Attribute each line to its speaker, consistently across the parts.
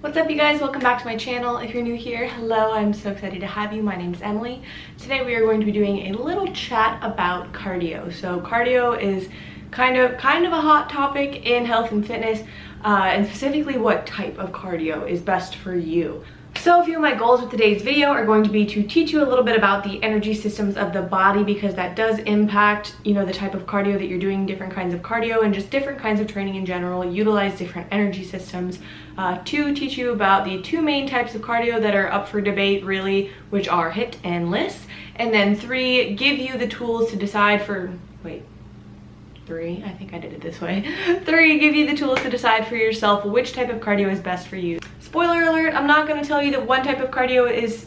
Speaker 1: What's up, you guys? Welcome back to my channel. If you're new here, hello, I'm so excited to have you. My name is Emily. Today we are going to be doing a little chat about cardio. So cardio is kind of a hot topic in health and fitness, and specifically what type of cardio is best for you. So a few of my goals with today's video are going to be to teach you a little bit about the energy systems of the body, because that does impact, the type of cardio that you're doing, different kinds of cardio and just different kinds of training in general. Utilize different energy systems. To teach you about the two main types of cardio that are up for debate really, which are HIIT and LISS. And then 3, give you the tools to decide for, I think I did it this way. 3, give you the tools to decide for yourself which type of cardio is best for you. Spoiler alert, I'm not going to tell you that one type of cardio is,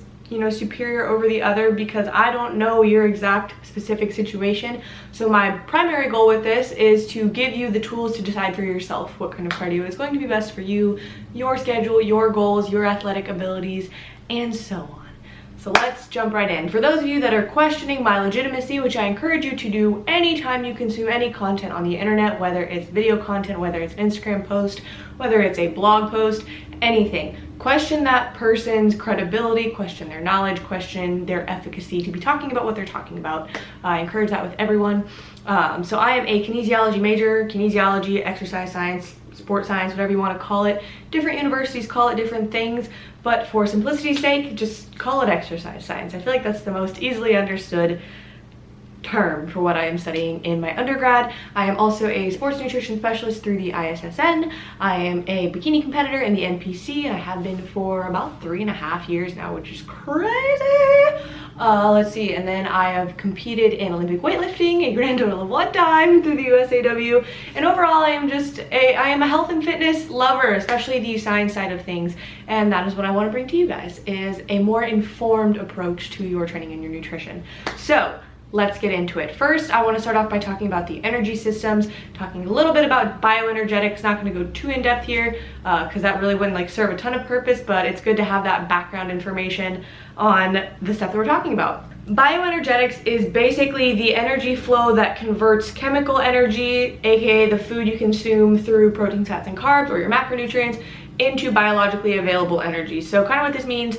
Speaker 1: superior over the other, because I don't know your exact specific situation. So my primary goal with this is to give you the tools to decide for yourself what kind of cardio is going to be best for you, your schedule, your goals, your athletic abilities, and so on. So let's jump right in. For those of you that are questioning my legitimacy, which I encourage you to do anytime you consume any content on the internet, whether it's video content, whether it's an Instagram post, whether it's a blog post, anything, question that person's credibility, question their knowledge, question their efficacy to be talking about what they're talking about. I encourage that with everyone. So I am a kinesiology major, kinesiology, exercise science, sports science, whatever you want to call it. Different universities call it different things, but for simplicity's sake, just call it exercise science. I feel like that's the most easily understood term for what I am studying in my undergrad. I am also a sports nutrition specialist through the ISSN. I am a bikini competitor in the NPC, and I have been for about 3.5 years now, which is crazy. Let's see, and then I have competed in Olympic weightlifting a grand total of 1 time through the USAW, and overall I am a health and fitness lover, especially the science side of things, and that is what I want to bring to you guys, is a more informed approach to your training and your nutrition. So let's get into it. First, I want to start off by talking about the energy systems, talking a little bit about bioenergetics. Not going to go too in depth here because that really wouldn't serve a ton of purpose, but it's good to have that background information on the stuff that we're talking about. Bioenergetics is basically the energy flow that converts chemical energy, aka the food you consume through proteins, fats, and carbs, or your macronutrients, into biologically available energy. So kind of what this means,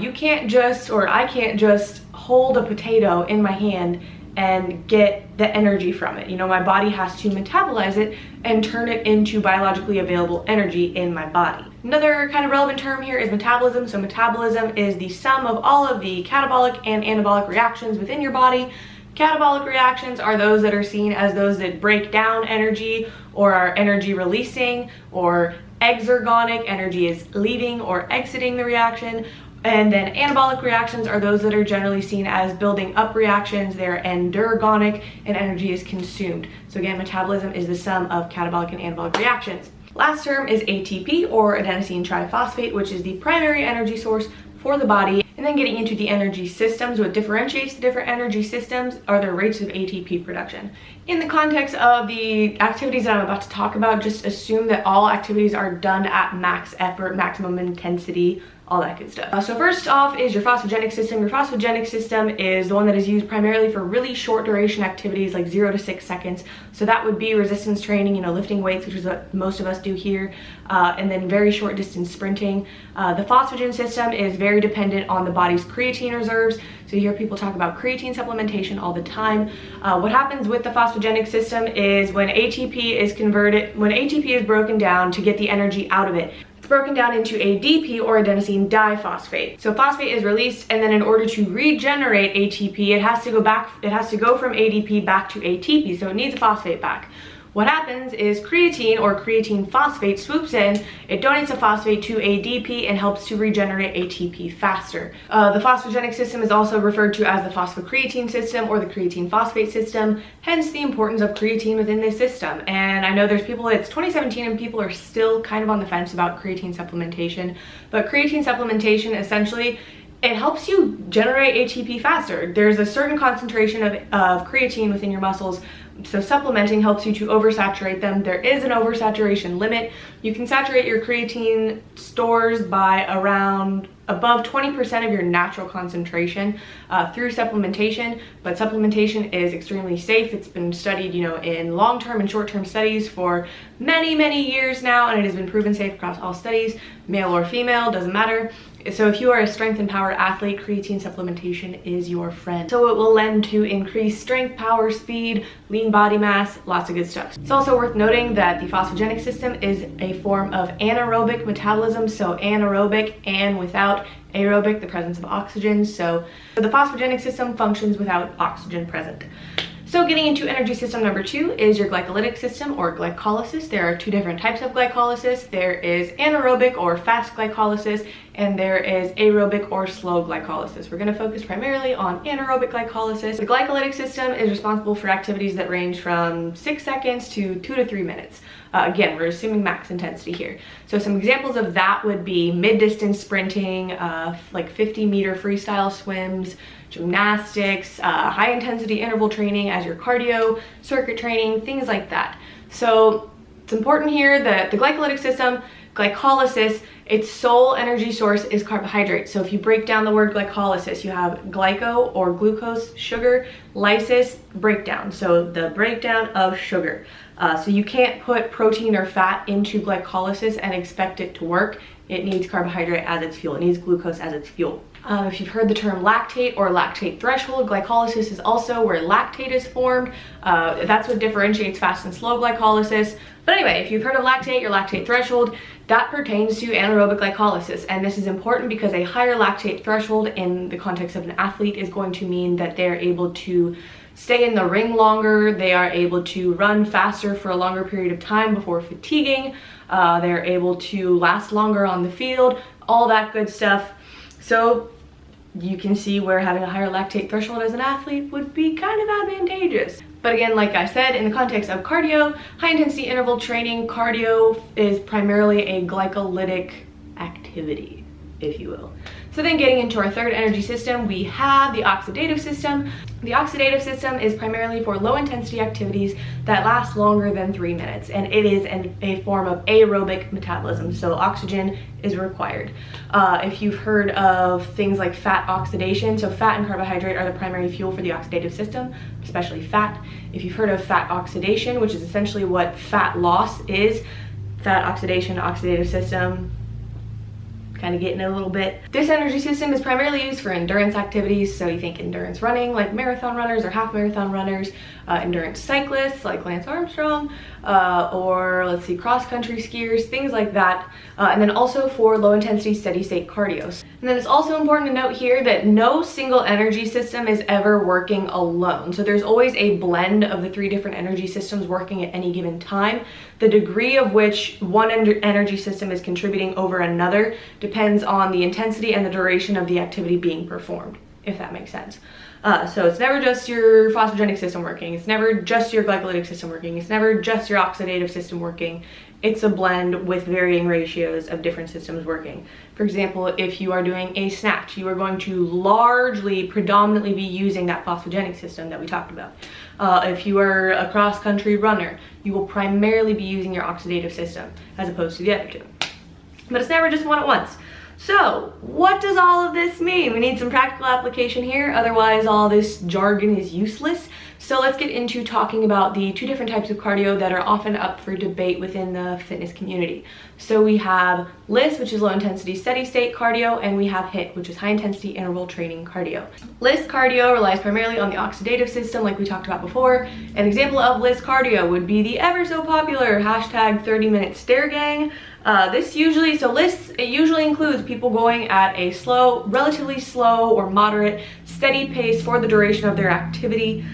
Speaker 1: you can't just, or I can't just hold a potato in my hand and get the energy from it. My body has to metabolize it and turn it into biologically available energy in my body. Another kind of relevant term here is metabolism. So metabolism is the sum of all of the catabolic and anabolic reactions within your body. Catabolic reactions are those that are seen as those that break down energy or are energy releasing, or exergonic, energy is leaving or exiting the reaction. And then anabolic reactions are those that are generally seen as building up reactions. They're endergonic, and energy is consumed. So again, metabolism is the sum of catabolic and anabolic reactions. Last term is ATP, or adenosine triphosphate, which is the primary energy source for the body. And then getting into the energy systems, what differentiates the different energy systems are their rates of ATP production. In the context of the activities that I'm about to talk about, just assume that all activities are done at max effort, maximum intensity, all that good stuff. So first off is your phosphogenic system. Your phosphogenic system is the one that is used primarily for really short duration activities, like 0 to 6 seconds. So that would be resistance training, lifting weights, which is what most of us do here, and then very short distance sprinting. The phosphagen system is very dependent on the body's creatine reserves. So you hear people talk about creatine supplementation all the time. What happens with the phosphogenic system is when ATP is broken down to get the energy out of it, it's broken down into ADP, or adenosine diphosphate. So phosphate is released, and then in order to regenerate ATP, it has to go from ADP back to ATP, so it needs a phosphate back. What happens is creatine, or creatine phosphate, swoops in, it donates a phosphate to ADP and helps to regenerate ATP faster. The phosphogenic system is also referred to as the phosphocreatine system, or the creatine phosphate system, hence the importance of creatine within this system. And I know it's 2017 and people are still kind of on the fence about creatine supplementation, but creatine supplementation essentially, it helps you generate ATP faster. There's a certain concentration of creatine within your muscles, so supplementing helps you to oversaturate them. There is an oversaturation limit. You can saturate your creatine stores by around above 20% of your natural concentration through supplementation, but supplementation is extremely safe. It's been studied, in long-term and short-term studies for many years now, and it has been proven safe across all studies, male or female, doesn't matter. So if you are a strength and power athlete, creatine supplementation is your friend. So it will lend to increased strength, power, speed, lean body mass, lots of good stuff. It's also worth noting that the phosphogenic system is a form of anaerobic metabolism, so anaerobic and without aerobic, the presence of oxygen. So the phosphogenic system functions without oxygen present. So getting into energy system number 2 is your glycolytic system or glycolysis. There are 2 different types of glycolysis. There is anaerobic or fast glycolysis, and there is aerobic or slow glycolysis. We're going to focus primarily on anaerobic glycolysis. The glycolytic system is responsible for activities that range from 6 seconds to 2 to 3 minutes. Again, we're assuming max intensity here. So some examples of that would be mid-distance sprinting, like 50-meter freestyle swims, gymnastics, high intensity interval training as your cardio, circuit training, things like that. So it's important here that the glycolytic system, glycolysis, its sole energy source is carbohydrate. So if you break down the word glycolysis, you have glyco or glucose, sugar, lysis, breakdown. So the breakdown of sugar. So you can't put protein or fat into glycolysis and expect it to work. It needs carbohydrate as its fuel. It needs glucose as its fuel. If you've heard the term lactate or lactate threshold, glycolysis is also where lactate is formed. That's what differentiates fast and slow glycolysis. But anyway, if you've heard of lactate, your lactate threshold, that pertains to anaerobic glycolysis. And this is important because a higher lactate threshold in the context of an athlete is going to mean that they're able to stay in the ring longer, they are able to run faster for a longer period of time before fatiguing, they're able to last longer on the field, all that good stuff. So you can see where having a higher lactate threshold as an athlete would be kind of advantageous. But again, like I said, in the context of cardio, high intensity interval training, cardio is primarily a glycolytic activity, if you will. So then getting into our third energy system, we have the oxidative system. The oxidative system is primarily for low intensity activities that last longer than 3 minutes, and it is a form of aerobic metabolism, so oxygen is required. If you've heard of things like fat oxidation, so fat and carbohydrate are the primary fuel for the oxidative system, especially fat. If you've heard of fat oxidation, which is essentially what fat loss is, fat oxidation, oxidative system, kind of getting it a little bit. This energy system is primarily used for endurance activities, so you think endurance running like marathon runners or half marathon runners, endurance cyclists like Lance Armstrong, or let's see, cross-country skiers, things like that, and then also for low intensity steady state cardio. And then it's also important to note here that no single energy system is ever working alone. So there's always a blend of the 3 different energy systems working at any given time. The degree of which one energy system is contributing over another depends on the intensity and the duration of the activity being performed, if that makes sense. So it's never just your phosphogenic system working, it's never just your glycolytic system working, it's never just your oxidative system working. It's a blend with varying ratios of different systems working. For example, if you are doing a snatch, you are going to predominantly be using that phosphogenic system that we talked about. If you are a cross-country runner, you will primarily be using your oxidative system as opposed to the other 2. But it's never just one at once. So what does all of this mean? We need some practical application here, otherwise all this jargon is useless. So let's get into talking about the 2 different types of cardio that are often up for debate within the fitness community. So we have LISS, which is low intensity steady state cardio, and we have HIIT, which is high intensity interval training cardio. LISS cardio relies primarily on the oxidative system like we talked about before. An example of LISS cardio would be the ever so popular hashtag 30-minute stair gang. LISS usually includes people going at a relatively slow or moderate, steady pace for the duration of their activity.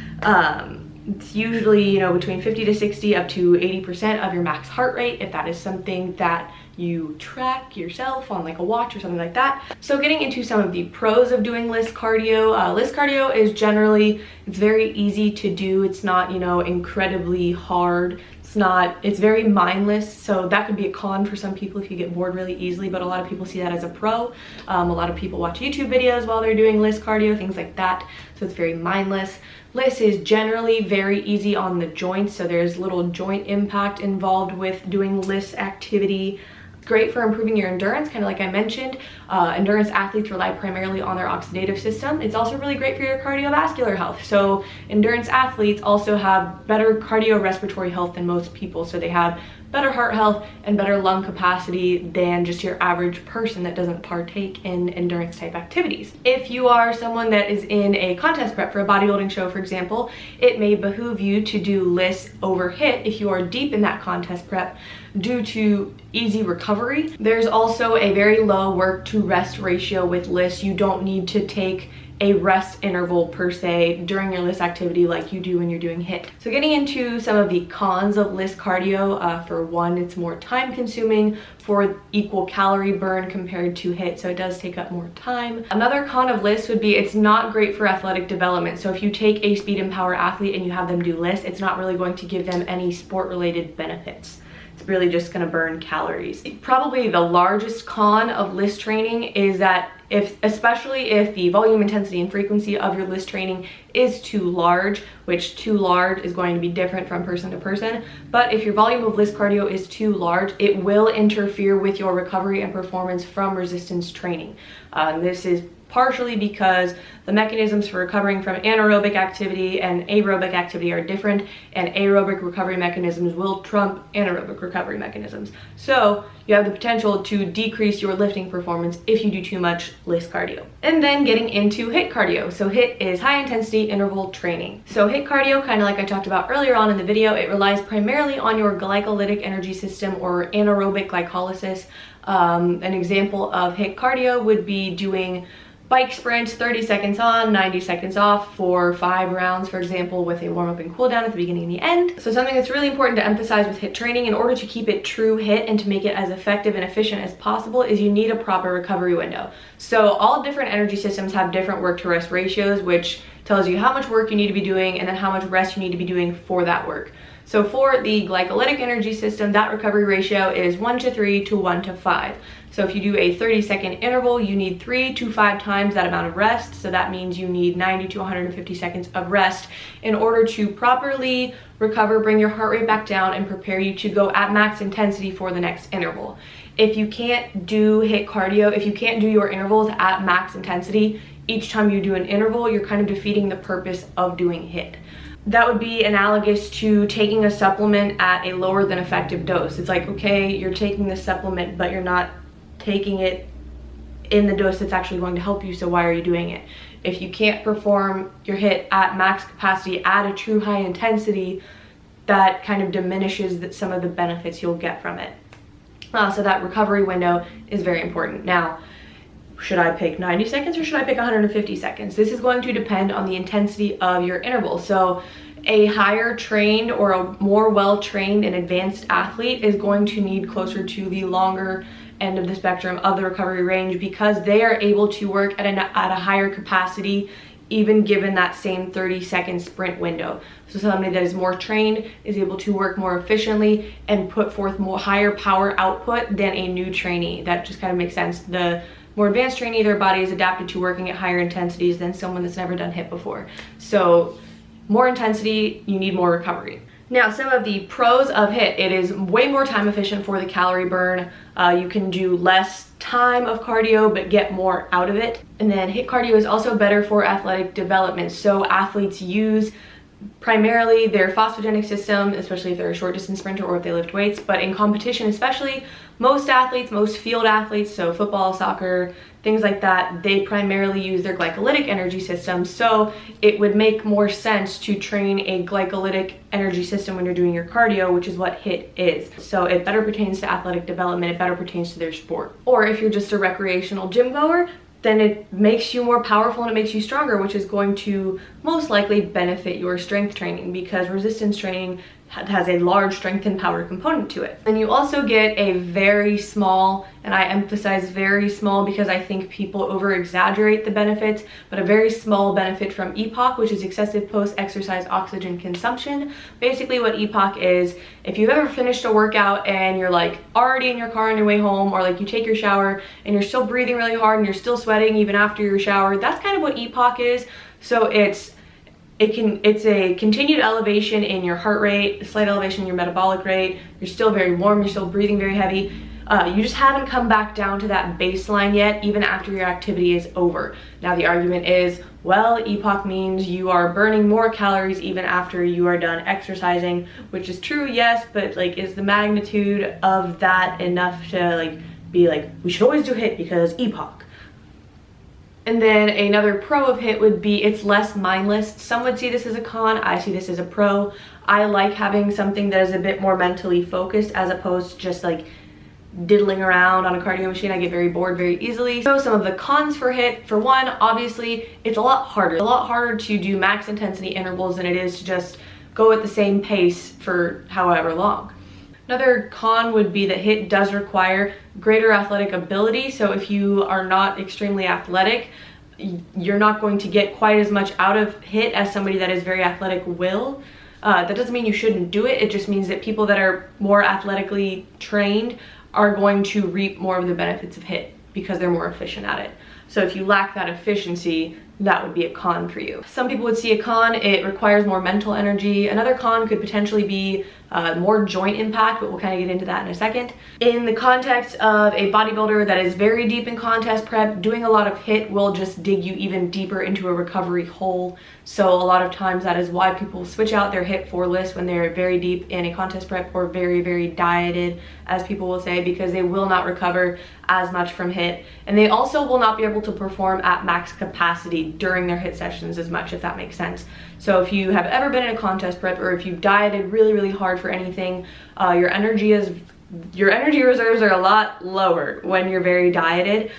Speaker 1: It's usually, between 50 to 60 up to 80% of your max heart rate, if that is something that you track yourself on like a watch or something like that. So getting into some of the pros of doing LISS cardio. LISS cardio is it's very easy to do. It's not, incredibly hard. It's It's very mindless, so that could be a con for some people if you get bored really easily, but a lot of people see that as a pro. A lot of people watch YouTube videos while they're doing LISS cardio, things like that, so it's very mindless. LISS is generally very easy on the joints, so there's little joint impact involved with doing LISS activity. Great for improving your endurance, kind of like I mentioned. Endurance athletes rely primarily on their oxidative system. It's also really great for your cardiovascular health. So endurance athletes also have better cardiorespiratory health than most people. So they have better heart health and better lung capacity than just your average person that doesn't partake in endurance type activities. If you are someone that is in a contest prep for a bodybuilding show, for example, it may behoove you to do LISS over HIIT if you are deep in that contest prep due to easy recovery. There's also a very low work to rest ratio with LISS. You don't need to take a rest interval per se during your LISS activity like you do when you're doing HIIT. So getting into some of the cons of LISS cardio, for one, it's more time consuming for equal calorie burn compared to HIIT, so it does take up more time. Another con of LISS would be it's not great for athletic development. So if you take a speed and power athlete and you have them do LISS, it's not really going to give them any sport related benefits. It's really just going to burn calories. Probably the largest con of LISS training is that especially if the volume, intensity, and frequency of your LISS training is too large, which too large is going to be different from person to person, but if your volume of LISS cardio is too large, it will interfere with your recovery and performance from resistance training. This is partially because the mechanisms for recovering from anaerobic activity and aerobic activity are different, and aerobic recovery mechanisms will trump anaerobic recovery mechanisms. So you have the potential to decrease your lifting performance if you do too much LISS cardio. And then getting into HIIT cardio. So HIIT is high intensity interval training. So HIIT cardio, kind of like I talked about earlier on in the video, it relies primarily on your glycolytic energy system or anaerobic glycolysis. An example of HIIT cardio would be doing bike sprints, 30 seconds on, 90 seconds off for 5 rounds, for example, with a warm-up and cool-down at the beginning and the end. So something that's really important to emphasize with HIIT training in order to keep it true HIIT and to make it as effective and efficient as possible is you need a proper recovery window. So all different energy systems have different work to rest ratios, which tells you how much work you need to be doing and then how much rest you need to be doing for that work. So for the glycolytic energy system, that recovery ratio is 1:3 to 1:5. So if you do a 30-second interval, you need 3 to 5 times that amount of rest. So that means you need 90 to 150 seconds of rest in order to properly recover, bring your heart rate back down, and prepare you to go at max intensity for the next interval. If you can't do HIIT cardio, if you can't do your intervals at max intensity, each time you do an interval, you're kind of defeating the purpose of doing HIIT. That would be analogous to taking a supplement at a lower than effective dose. It's like, okay, you're taking this supplement, but you're not taking it in the dose that's actually going to help you, so why are you doing it? If you can't perform your HIIT at max capacity at a true high intensity, that kind of diminishes some of the benefits you'll get from it. So that recovery window is very important. Now, should I pick 90 seconds or should I pick 150 seconds? This is going to depend on the intensity of your interval. So a higher trained or a more well-trained and advanced athlete is going to need closer to the longer end of the spectrum of the recovery range because they are able to work at a higher capacity even given that same 30-second sprint window. So somebody that is more trained is able to work more efficiently and put forth higher power output than a new trainee. That just kind of makes sense. The more advanced trainee, their body is adapted to working at higher intensities than someone that's never done HIIT before. So more intensity, you need more recovery. Now, some of the pros of HIIT, it is way more time efficient for the calorie burn. You can do less time of cardio, but get more out of it. And then HIIT cardio is also better for athletic development. So athletes use primarily their phosphogenic system, especially if they're a short distance sprinter or if they lift weights, but in competition especially, most athletes, most field athletes, so football, soccer, things like that, they primarily use their glycolytic energy system. So it would make more sense to train a glycolytic energy system when you're doing your cardio, which is what HIIT is. So it better pertains to athletic development, it better pertains to their sport. Or if you're just a recreational gym goer, then it makes you more powerful and it makes you stronger, which is going to most likely benefit your strength training because resistance training has a large strength and power component to it. And you also get a very small, and I emphasize very small because I think people over exaggerate the benefits, but a very small benefit from EPOC, which is excessive post-exercise oxygen consumption. Basically what EPOC is, if you've ever finished a workout and you're like already in your car on your way home, or like you take your shower and you're still breathing really hard and you're still sweating even after your shower, that's kind of what EPOC is. So it's a continued elevation in your heart rate, a slight elevation in your metabolic rate. You're still very warm, you're still breathing very heavy. You just haven't come back down to that baseline yet, even after your activity is over. Now the argument is, well, EPOC means you are burning more calories even after you are done exercising, which is true, yes, but like, is the magnitude of that enough to like be like, we should always do HIIT because EPOC? And then another pro of HIIT would be it's less mindless. Some would see this as a con, I see this as a pro. I like having something that is a bit more mentally focused as opposed to just like diddling around on a cardio machine. I get very bored very easily. So some of the cons for HIIT, for one, obviously it's a lot harder. It's a lot harder to do max intensity intervals than it is to just go at the same pace for however long. Another con would be that HIIT does require greater athletic ability. So if you are not extremely athletic, you're not going to get quite as much out of HIIT as somebody that is very athletic will. That doesn't mean you shouldn't do it. It just means that people that are more athletically trained are going to reap more of the benefits of HIIT because they're more efficient at it. So if you lack that efficiency, that would be a con for you. Some people would see a con, it requires more mental energy. Another con could potentially be more joint impact, but we'll kind of get into that in a second. In the context of a bodybuilder that is very deep in contest prep, doing a lot of HIIT will just dig you even deeper into a recovery hole. So a lot of times that is why people switch out their HIIT for list when they're very deep in a contest prep or very, very dieted, as people will say, because they will not recover as much from HIIT. And they also will not be able to perform at max capacity during their HIIT sessions as much, if that makes sense. So if you have ever been in a contest prep or if you've dieted really, really hard for anything, your energy reserves are a lot lower when you're very dieted,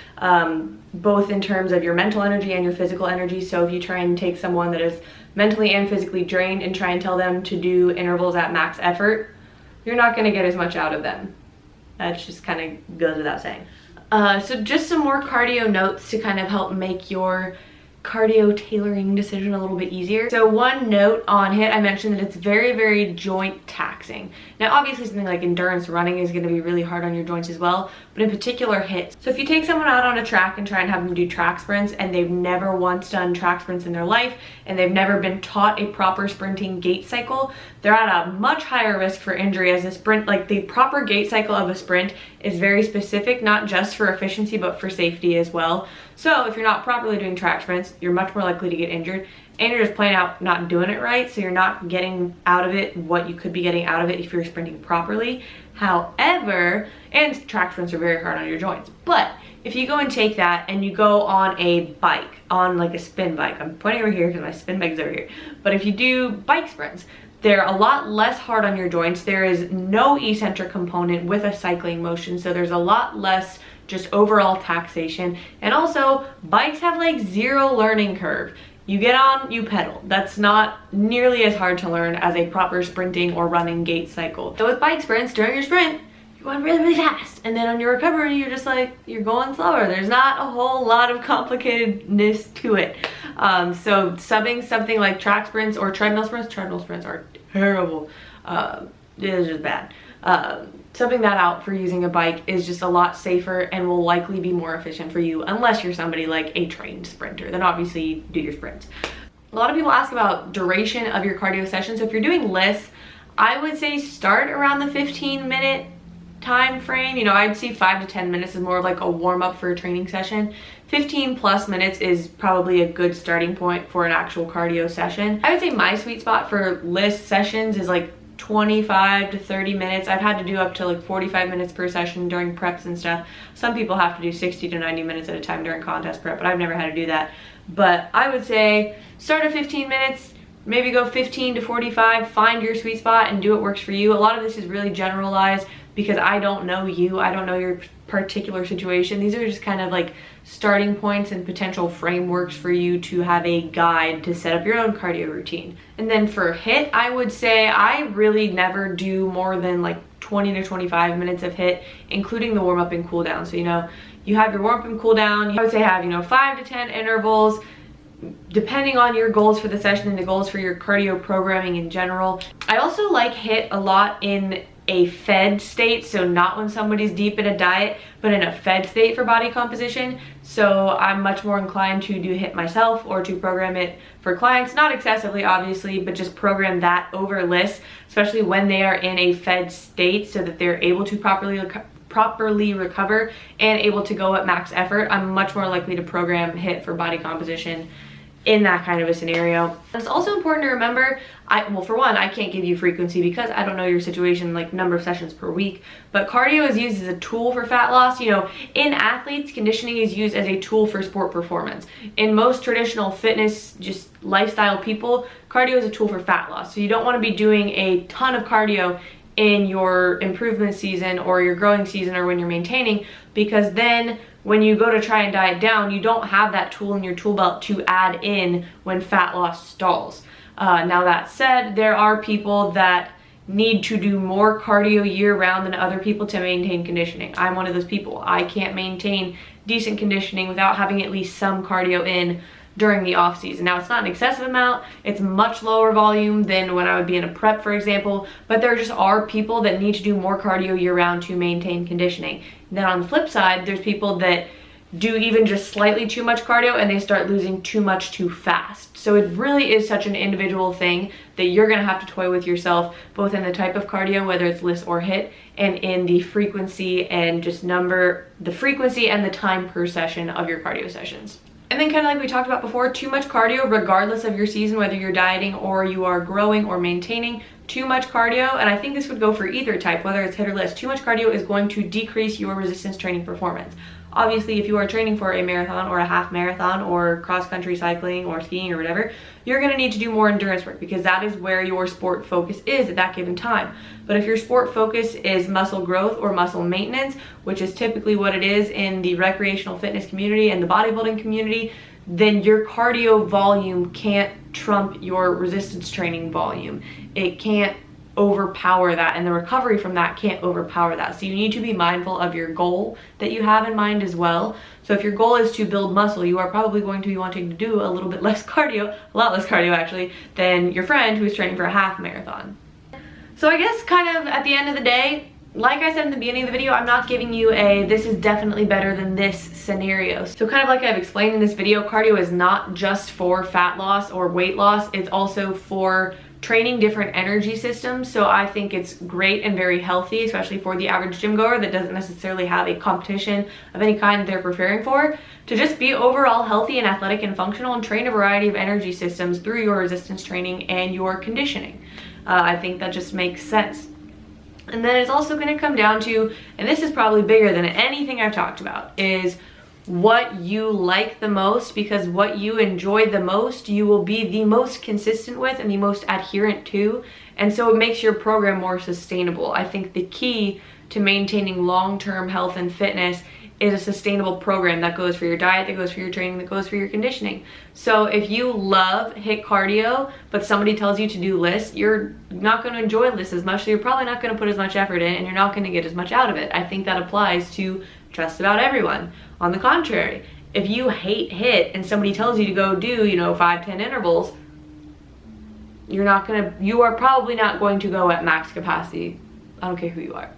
Speaker 1: both in terms of your mental energy and your physical energy. So if you try and take someone that is mentally and physically drained and try and tell them to do intervals at max effort, you're not going to get as much out of them. That just kind of goes without saying. So just some more cardio notes to kind of help make your cardio tailoring decision a little bit easier. So one note on HIIT, I mentioned that it's very, very joint taxing. Now obviously something like endurance running is going to be really hard on your joints as well, but in particular HIIT. So if you take someone out on a track and try and have them do track sprints and they've never once done track sprints in their life and they've never been taught a proper sprinting gait cycle, they're at a much higher risk for injury, as a sprint, like the proper gait cycle of a sprint is very specific, not just for efficiency but for safety as well. So if you're not properly doing track sprints, you're much more likely to get injured, and you're just plain out not doing it right, so you're not getting out of it what you could be getting out of it if you're sprinting properly. However, and track sprints are very hard on your joints, but if you go and take that and you go on a bike, on like a spin bike, I'm pointing over here because my spin bike's over here, but if you do bike sprints, they're a lot less hard on your joints. There is no eccentric component with a cycling motion, so there's a lot less just overall taxation. And also, bikes have like zero learning curve. You get on, you pedal. That's not nearly as hard to learn as a proper sprinting or running gait cycle. So with bike sprints, during your sprint, you're going really, really fast. And then on your recovery, you're just like, you're going slower. There's not a whole lot of complicatedness to it. So subbing something like track sprints or treadmill sprints are terrible. It is just bad. Subbing that out for using a bike is just a lot safer and will likely be more efficient for you unless you're somebody like a trained sprinter. Then obviously do your sprints. A lot of people ask about duration of your cardio session. So if you're doing lists, I would say start around the 15-minute time frame. You know, I'd see 5 to 10 minutes is more of like a warm-up for a training session. 15 plus minutes is probably a good starting point for an actual cardio session. I would say my sweet spot for list sessions is like 25 to 30 minutes. I've had to do up to like 45 minutes per session during preps and stuff. Some people have to do 60 to 90 minutes at a time during contest prep, but I've never had to do that. But I would say start at 15 minutes, maybe go 15 to 45, find your sweet spot and do what works for you. A lot of this is really generalized because I don't know you. I don't know your particular situation. These are just kind of like starting points and potential frameworks for you to have a guide to set up your own cardio routine. And then for HIIT, I would say I really never do more than like 20 to 25 minutes of HIIT, including the warm up and cool down. So, you know, you have your warm up and cool down. I would say have, you know, 5 to 10 intervals, depending on your goals for the session and the goals for your cardio programming in general. I also like HIIT a lot in a fed state, so not when somebody's deep in a diet, but in a fed state for body composition. So I'm much more inclined to do HIIT myself or to program it for clients, not excessively obviously, but just program that over lists, especially when they are in a fed state, so that they're able to properly recover and able to go at max effort. I'm much more likely to program HIIT for body composition in that kind of a scenario. It's also important to remember, well, for one, I can't give you frequency because I don't know your situation, like number of sessions per week, but cardio is used as a tool for fat loss. You know, in athletes, conditioning is used as a tool for sport performance. In most traditional fitness, just lifestyle people, cardio is a tool for fat loss. So you don't want to be doing a ton of cardio in your improvement season or your growing season or when you're maintaining, because then when you go to try and diet down, you don't have that tool in your tool belt to add in when fat loss stalls. Now that said, there are people that need to do more cardio year round than other people to maintain conditioning. I'm one of those people. I can't maintain decent conditioning without having at least some cardio in during the off season. Now, it's not an excessive amount, it's much lower volume than when I would be in a prep, for example, but there just are people that need to do more cardio year round to maintain conditioning. And then on the flip side, there's people that do even just slightly too much cardio and they start losing too much too fast. So it really is such an individual thing that you're gonna have to toy with yourself, both in the type of cardio, whether it's LISS or HIIT, and in the frequency and just the frequency and the time per session of your cardio sessions. And then kind of like we talked about before, too much cardio, regardless of your season, whether you're dieting or you are growing or maintaining, too much cardio, and I think this would go for either type, whether it's HIIT or LISS, too much cardio is going to decrease your resistance training performance. Obviously, if you are training for a marathon or a half marathon or cross-country cycling or skiing or whatever, you're going to need to do more endurance work because that is where your sport focus is at that given time. But if your sport focus is muscle growth or muscle maintenance, which is typically what it is in the recreational fitness community and the bodybuilding community, then your cardio volume can't trump your resistance training volume. It can't overpower that, and the recovery from that can't overpower that. So you need to be mindful of your goal that you have in mind as well. So if your goal is to build muscle, you are probably going to be wanting to do a little bit less cardio, a lot less cardio actually, than your friend who is training for a half marathon. So I guess kind of at the end of the day, like I said in the beginning of the video, I'm not giving you a this is definitely better than this scenario. So kind of like I've explained in this video, cardio is not just for fat loss or weight loss, it's also for training different energy systems. So I think it's great and very healthy, especially for the average gym goer that doesn't necessarily have a competition of any kind that they're preparing for, to just be overall healthy and athletic and functional and train a variety of energy systems through your resistance training and your conditioning. I think that just makes sense. And then it's also going to come down to, and this is probably bigger than anything I've talked about, is what you like the most, because what you enjoy the most, you will be the most consistent with and the most adherent to. And so it makes your program more sustainable. I think the key to maintaining long-term health and fitness is a sustainable program that goes for your diet, that goes for your training, that goes for your conditioning. So if you love HIIT cardio, but somebody tells you to do LISS, you're not going to enjoy LISS as much, so you're probably not going to put as much effort in and you're not going to get as much out of it. I think that applies to just about everyone. On the contrary, if you hate HIIT and somebody tells you to go do, 5-10 intervals, you are probably not going to go at max capacity. I don't care who you are.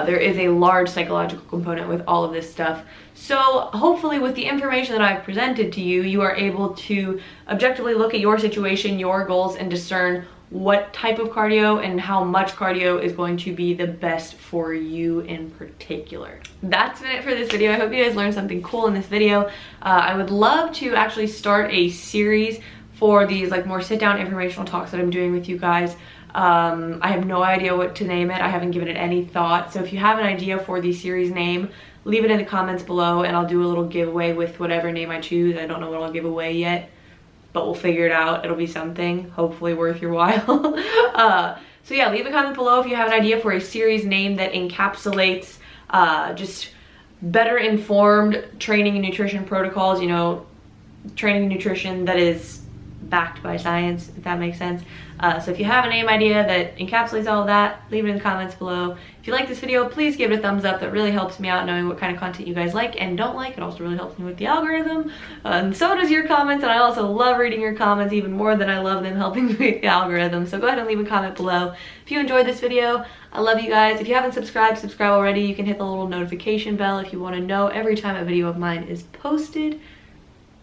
Speaker 1: There is a large psychological component with all of this stuff. So hopefully with the information that I've presented to you, you are able to objectively look at your situation, your goals, and discern what type of cardio and how much cardio is going to be the best for you in particular. That's been it for this video. I hope you guys learned something cool in this video. I would love to actually start a series for these more sit down informational talks that I'm doing with you guys. I have no idea what to name it. I haven't given it any thought. So if you have an idea for the series name, leave it in the comments below and I'll do a little giveaway with whatever name I choose. I don't know what I'll give away yet, but we'll figure it out. It'll be something hopefully worth your while. So yeah, leave a comment below if you have an idea for a series name that encapsulates just better informed training and nutrition protocols, you know, training and nutrition that is backed by science, if that makes sense. So if you have a name idea that encapsulates all of that, leave it in the comments below. If you like this video, please give it a thumbs up. That really helps me out knowing what kind of content you guys like and don't like. It also really helps me with the algorithm. And so does your comments, and I also love reading your comments even more than I love them helping me with the algorithm. So go ahead and leave a comment below. If you enjoyed this video, I love you guys. If you haven't subscribed, subscribe already. You can hit the little notification bell if you want to know every time a video of mine is posted.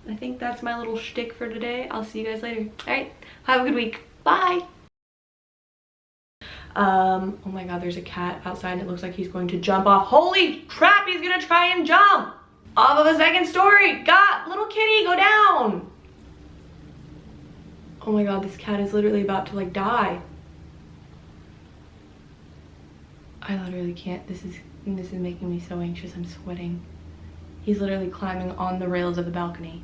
Speaker 1: I think that's my little shtick for today. I'll see you guys later. All right, have a good week. Bye. Oh my god, there's a cat outside and it looks like he's going to jump off. Holy crap, he's gonna try and jump off of a second story. God, little kitty, go down. Oh my god, this cat is literally about to like die. I literally can't. This is making me so anxious. I'm sweating. He's literally climbing on the rails of the balcony.